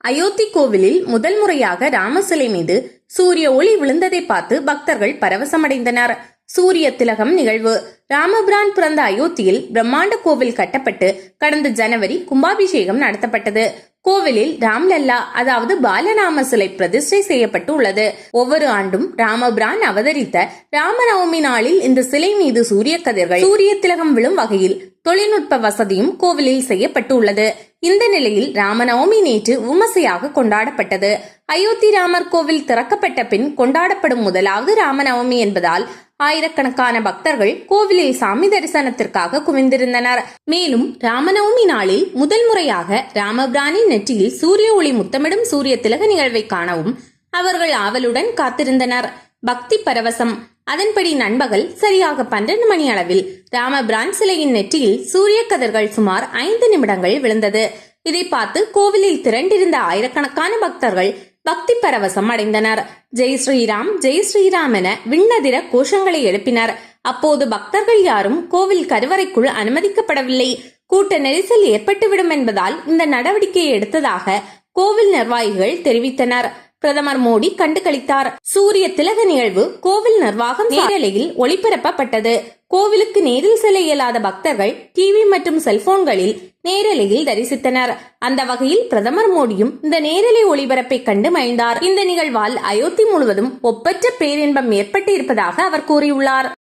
அயோத்தி கோவிலில் முதல் முறையாக ராம சிலை மீது சூரிய ஒளி விழுந்ததை பார்த்து பக்தர்கள் பரவசமடைந்தனர். சூரிய திலகம் நிகழ்வு. ராமபிரான் பிறந்த அயோத்தியில் பிரம்மாண்ட கோவில் கட்டப்பட்டு கடந்த ஜனவரி கும்பாபிஷேகம் நடத்தப்பட்டது. கோவிலில் ராம்லல்லா அதாவது பாலராம சிலை பிரதிஷ்டை செய்யப்பட்டு உள்ளது. ஒவ்வொரு ஆண்டும் ராமபிரான் அவதரித்த ராமநவமி நாளில் இந்த சிலை மீது சூரிய கதிர்கள் சூரிய திலகம் விழும் வகையில் தொழில்நுட்ப வசதியும் கோவிலில் செய்யப்பட்டு உள்ளது. இந்த நிலையில் ராமநவமி நேற்று விமர்சையாக கொண்டாடப்பட்டது. அயோத்தி ராமர் கோவில் திறக்கப்பட்ட பின் கொண்டாடப்படும் முதலாவது ராமநவமி என்பதால் ஆயிரக்கணக்கான பக்தர்கள் கோவிலில் சாமி தரிசனத்திற்காக குவிந்திருந்தனர். மேலும் ராமநவமி நாளில் முதல் முறையாக ராமபிரானின் நெற்றியில் சூரிய ஒளி முத்தமிடும் சூரிய திலக நிகழ்வை காணவும் அவர்கள் ஆவலுடன் காத்திருந்தனர். பக்தி பரவசம். அதன்படி நண்பகல் சரியாக 12 மணி அளவில் ராமபிரான் சிலையின் நெற்றியில் சூரிய கதிர்கள் சுமார் 5 நிமிடங்கள் விழுந்தது. இதை பார்த்து கோவிலில் திரண்டிருந்த ஆயிரக்கணக்கான பக்தர்கள் பக்தி பரவசம் அடைந்தனர். ஜெய் ஸ்ரீராம் ஜெய் ஸ்ரீராம் என விண்ணதிர கோஷங்களை எழுப்பினர். அப்போது பக்தர்கள் யாரும் கோவில் கருவறைக்குள் அனுமதிக்கப்படவில்லை. கூட்ட நெரிசல் ஏற்பட்டுவிடும் என்பதால் இந்த நடவடிக்கையை எடுத்ததாக கோவில் நிர்வாகிகள் தெரிவித்தனர். பிரதமர் மோடி கண்டுகளித்தார். சூரிய திலக நிகழ்வு கோவில் நிர்வாகம் நேரலையில் ஒளிபரப்பப்பட்டது. கோவிலுக்கு நேரில் செல்ல இயலாத பக்தர்கள் டிவி மற்றும் செல்போன்களில் நேரலையில் தரிசித்தனர். அந்த வகையில் பிரதமர் மோடியும் இந்த நேரலை ஒளிபரப்பை கண்டு மகிழ்ந்தார். இந்த நிகழ்வால் அயோத்தி முழுவதும் ஒப்பற்ற பேரின்பம் ஏற்பட்டு இருப்பதாக அவர் கூறியுள்ளார்.